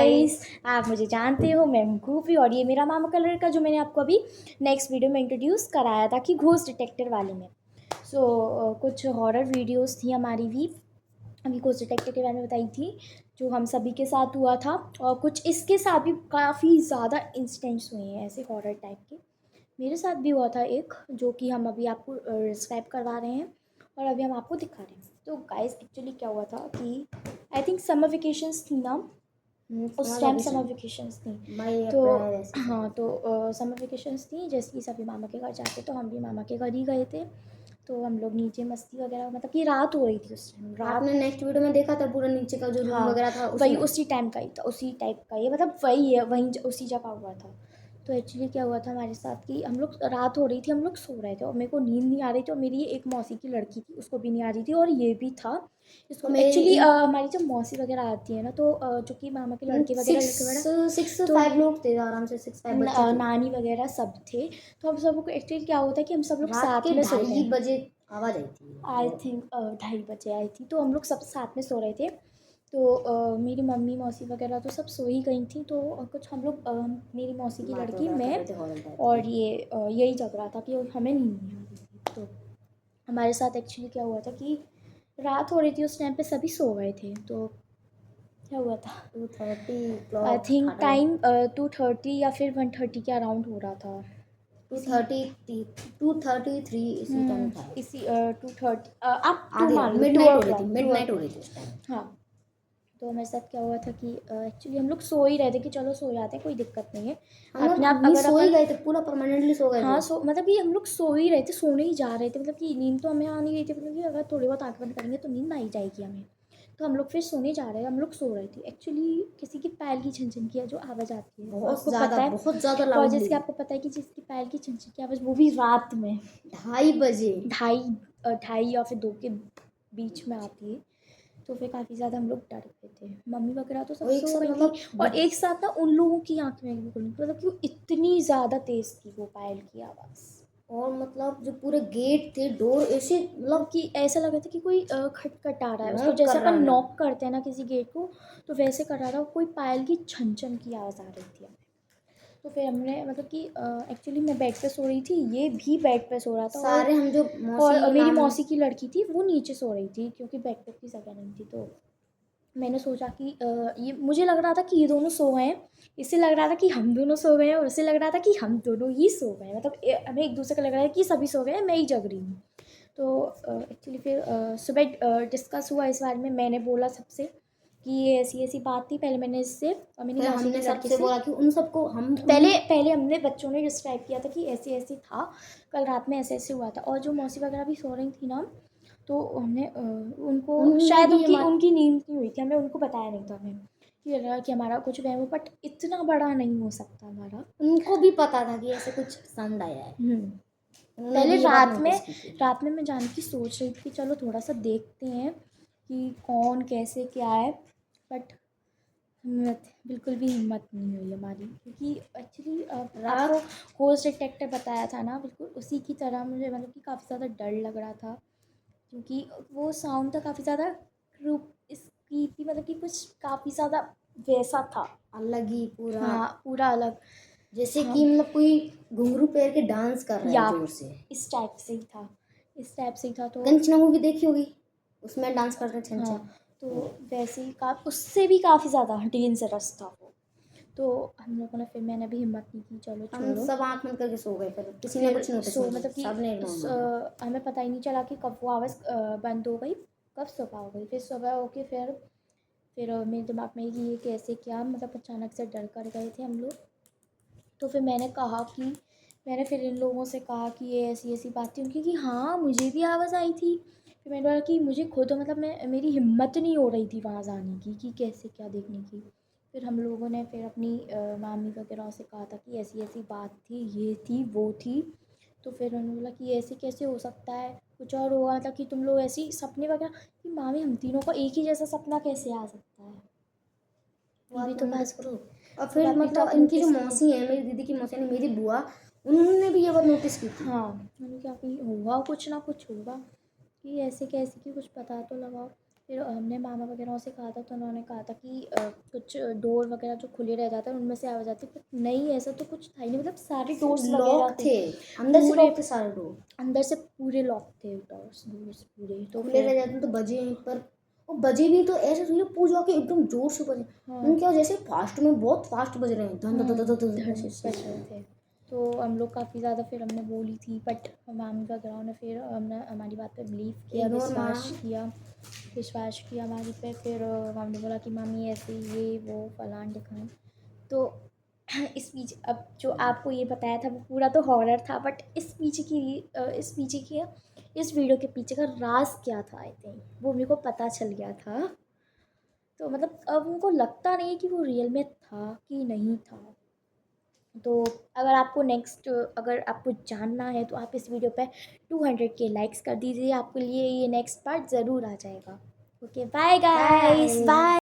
Guys, आप मुझे जानते हो, मैं हूँ खूबी और ये मेरा मामा का लड़का जो मैंने आपको अभी नेक्स्ट वीडियो में इंट्रोड्यूस कराया था कि घोस्ट डिटेक्टर वाले में। कुछ हॉरर वीडियोस थी हमारी भी, अभी घोस्ट डिटेक्टर के बारे में बताई थी जो हम सभी के साथ हुआ था, और कुछ इसके साथ भी काफ़ी ज़्यादा इंसिडेंट्स हुए हैं ऐसे हॉरर टाइप के। मेरे साथ भी हुआ था एक, जो कि हम अभी आपको डिस्क्राइब करवा रहे हैं और अभी हम आपको दिखा रहे हैं। तो गाइस एक्चुअली क्या हुआ था कि आई थिंक समर वेकेशंस थी ना, उस टाइम समर वेकेशंस थी। तो हाँ, तो समर वेकेशंस थी, जैसे कि सभी मामा के घर जाते तो हम भी मामा के घर ही गए थे। तो हम लोग नीचे मस्ती वगैरह, मतलब कि रात हो रही थी उस टाइम। रात आपने नेक्स्ट वीडियो में देखा था पूरा नीचे का जो रूम हाँ, वगैरह था वही उसी टाइम का ही था, उसी टाइप का ही, मतलब वही है, वहीं उसी जगह हुआ था। तो एक्चुअली क्या हुआ था हमारे साथ कि हम लोग, रात हो रही थी, हम लोग सो रहे थे और मेरे को नींद नहीं आ रही थी, और मेरी एक मौसी की लड़की थी, उसको भी नहीं आ रही थी, और ये भी था। इसको तो एक्चुअली हमारी जब मौसी वगैरह आती है ना, तो जो कि मामा के लड़के वगैरह सिक्स तो 5 लोग थे, आराम से 6-5 बच्चे थे। नानी वगैरह सब थे। तो हम सबको एक्चुअली क्या होता है कि हम सब लोग रात साथ के में सो रहे 2:30 हैं। बजे आवाज आई थी। आई थिंक 2:30 बजे आई थी, तो हम लोग सब साथ में सो रहे थे। तो मेरी मम्मी मौसी वगैरह तो सब सो ही गई थी। तो कुछ हम लोग, मेरी मौसी की बात लड़की, वगैरह कर मैं रहे थे हॉरर टाइप और की। ये यही चल रहा था कि हमें नींद नहीं आ रही थी। तो हमारे साथ एक्चुअली क्या हुआ था कि रात हो रही थी, उस टाइम पे सभी सो गए थे। तो क्या हुआ था, 2:30 आई क्लॉक थिंक था। टाइम 2:30 या फिर 1:30 के अराउंड हो रहा था। इसी 2:33 इसी टाइम था। इसी 2:30, आप टू आधे मान लो, टू ओ मिडनाइट हो रही थी, क्लॉक टू ओ मिडनाइट हो रही क्लॉक थी उस टाइम। हाँ। तो हमारे साथ क्या हुआ था कि एक्चुअली हम लोग सो ही रहे थे कि चलो सो जाते हैं, कोई दिक्कत नहीं है। हम अपने लोग आप नहीं अगर सो ही अपन, गए थे, पूरा परमानेंटली सो गए हाँ, थे। सो मतलब कि हम लोग सो ही रहे थे, सोने ही जा रहे थे, मतलब कि नींद तो हमें आ नहीं रही थी, मतलब कि अगर थोड़ी बहुत आँख बंद करेंगे तो नींद आ ही जाएगी हमें। तो हम लोग फिर सोने जा रहे हैं, हम लोग सो रहे थे। एक्चुअली किसी की पैर की झनझन की जो आवाज़ आती है, वो आपको पता है, बहुत ज्यादा और लाउडली। जैसे आपको पता है कि जिसकी पैर की झनझन की आवाज़, वो भी रात में 2:30 बजे। ढाई ढाई या फिर 2 के बीच में आती है। तो फिर काफ़ी ज़्यादा हम लोग डर गए थे। मम्मी वगैरह तो सब और एक सो साथ गई थी, और एक साथ ना उन लोगों की आँख में भी खुली, मतलब कि वो इतनी ज़्यादा तेज़ थी वो पायल की आवाज़, और मतलब जो पूरे गेट थे, डोर ऐसे मतलब कि ऐसा लग रहा था कि कोई खटखटा रहा है उसको, नॉक जैसे कर रहा अपन है। नॉक करते हैं ना किसी गेट को, तो वैसे कर रहा था। कोई पायल की छन छन की आवाज़ आ रही थी हमें। तो फिर हमने, मतलब कि एक्चुअली मैं बेड पे सो रही थी, ये भी बेड पे सो रहा था, सारे हम जो और मौसी मेरी मामी। मौसी की लड़की थी वो नीचे सो रही थी, क्योंकि बेड पे की जगह नहीं थी। तो मैंने सोचा कि ये मुझे लग रहा था कि ये दोनों सो गए हैं, इससे लग रहा था कि हम दोनों सो गए हैं, और इससे लग रहा था कि हम दोनों ही सो गए हैं, मतलब हमें एक दूसरे का लग रहा है कि सभी सो गए हैं, मैं ही जग रही हूँ। तो एक्चुअली फिर सुबह डिस्कस हुआ इस बारे में। मैंने बोला सबसे कि ये ऐसी ऐसी बात थी, पहले मैंने इससे और मेरी फिर मौसी की हमने लड़की सबसे से, बोला कि उन सबको हम पहले पहले हमने बच्चों ने डिस्क्राइब किया था कि ऐसे ऐसे था, कल रात में ऐसे ऐसे हुआ था। और जो मौसी वगैरह भी सो रही थी ना, तो हमने उनको उनने शायद भी उनकी नींद नहीं हुई थी, हमने उनको बताया नहीं था हमें कि लग रहा कि हमारा कुछ वहम हो, बट इतना बड़ा नहीं हो सकता हमारा। उनको भी पता था कि ऐसे कुछ साउंड आया है। उन्होंने पहले भी ये बात नोटिस की थी। रात में मैं जाने की सोच रही थी कि चलो थोड़ा सा देखते हैं कि कौन कैसे क्या है, बट बिल्कुल भी हिम्मत नहीं हुई हमारी, क्योंकि एक्चुअली आपको रात होस्ट डिटेक्टर बताया था ना, बिल्कुल उसी की तरह मुझे, मतलब कि काफ़ी ज़्यादा डर लग रहा था, क्योंकि वो साउंड था काफ़ी ज़्यादा ग्रुप इसकी थी, मतलब कि कुछ काफ़ी ज़्यादा वैसा था। अलग ही पूरा, हाँ, पूरा अलग। जैसे हाँ, कि मतलब कोई घुंघरू पैर के डांस कर रहा या है जोर से। इस टाइप से ही था, इस टाइप से ही था। तो कंचना मूवी देखी होगी, उसमें डांस करते हैं छन हाँ, छन। तो वैसे ही उससे भी काफ़ी ज़्यादा डेंजरस था वो। तो हम लोगों ने, फिर मैंने भी हिम्मत नहीं की, चलो हम छोड़ो। सब आंख बंद करके सो गए, फिर किसी ने फिर कुछ नोटिस सो, नहीं किया, मतलब कि सबने इग्नोर मारा। हमें पता ही नहीं चला कि कब वो आवाज़ बंद हो गई, कब सुबह हो गई। फिर सुबह हो के फिर मेरे दिमाग में कि ये कैसे क्या, मतलब अचानक से डर कर गए थे हम लोग। तो फिर मैंने फिर इन लोगों से कहा कि ये ऐसी ऐसी बात थी, क्योंकि हाँ मुझे भी आवाज़ आई थी। फिर मैंने बोला कि मुझे खुद, मतलब मेरी हिम्मत नहीं हो रही थी वहाँ जाने की कि कैसे क्या देखने की। फिर हम लोगों ने फिर अपनी मामी वगैरह से कहा था कि ऐसी ऐसी बात थी, ये थी वो थी। तो फिर उन्होंने बोला कि ऐसे कैसे हो सकता है, कुछ और होगा, मतलब कि तुम लोग ऐसी सपने वगैरह, कि मामी हम तीनों को एक ही जैसा सपना कैसे आ सकता है, वो ये भी आप तो नोटिस बात करो। थी। और वो फिर बात भी तो मतलब आप इनकी जो नोटिस मौसी कीजिए। है, मेरी दीदी की मौसी यानी मेरी बुआ, उन्होंने भी ये बात नोटिस की थी। हाँ, मैंने कहा कि होगा कुछ ना कुछ होगा, कि ऐसे कैसे कि कुछ पता तो लगाओ। फिर हमने मामा वगैरह से कहा था तो उन्होंने कहा था कि कुछ डोर वगैरह जो खुले रह जाते हैं उनमें से आवाज़ आती है, पर नहीं ऐसा तो कुछ था ही नहीं, मतलब सारे डोर्स वगैरह लॉक थे, अंदर से पूरे लॉक थे सारे डोर, अंदर से पूरे लॉक थे डोर्स पूरे। तो खुले फिर रह जाते तो बजे नहीं, पर वो बजे नहीं तो ऐसे समझो पूजा के एकदम जोर से बजे। हाँ क्या जैसे फास्ट में बहुत फास्ट बज रहे हैं, धन धन धन धन धन ऐसे बच रहे थे। तो हम लोग काफ़ी ज़्यादा फिर हमने बोली थी, बट मामी वगैरह ने फिर हमने हमारी बात पे बिलीव किया, इग्नोर मारा। विश्वास किया हमारी पे। फिर हमने बोला कि मामी ऐसे ये वो फलान ढिकान। तो इस पीछे अब जो आपको ये बताया था वो पूरा तो हॉरर था, बट इस वीडियो के पीछे का राज क्या था, आई थिंक वो मेरे को पता चल गया था। तो मतलब अब उनको लगता नहीं है कि वो रियल में था कि नहीं था। तो अगर आपको जानना है तो आप इस वीडियो पे 200 के लाइक्स कर दीजिए, आपके लिए ये नेक्स्ट पार्ट ज़रूर आ जाएगा। Okay bye guys, bye. Bye.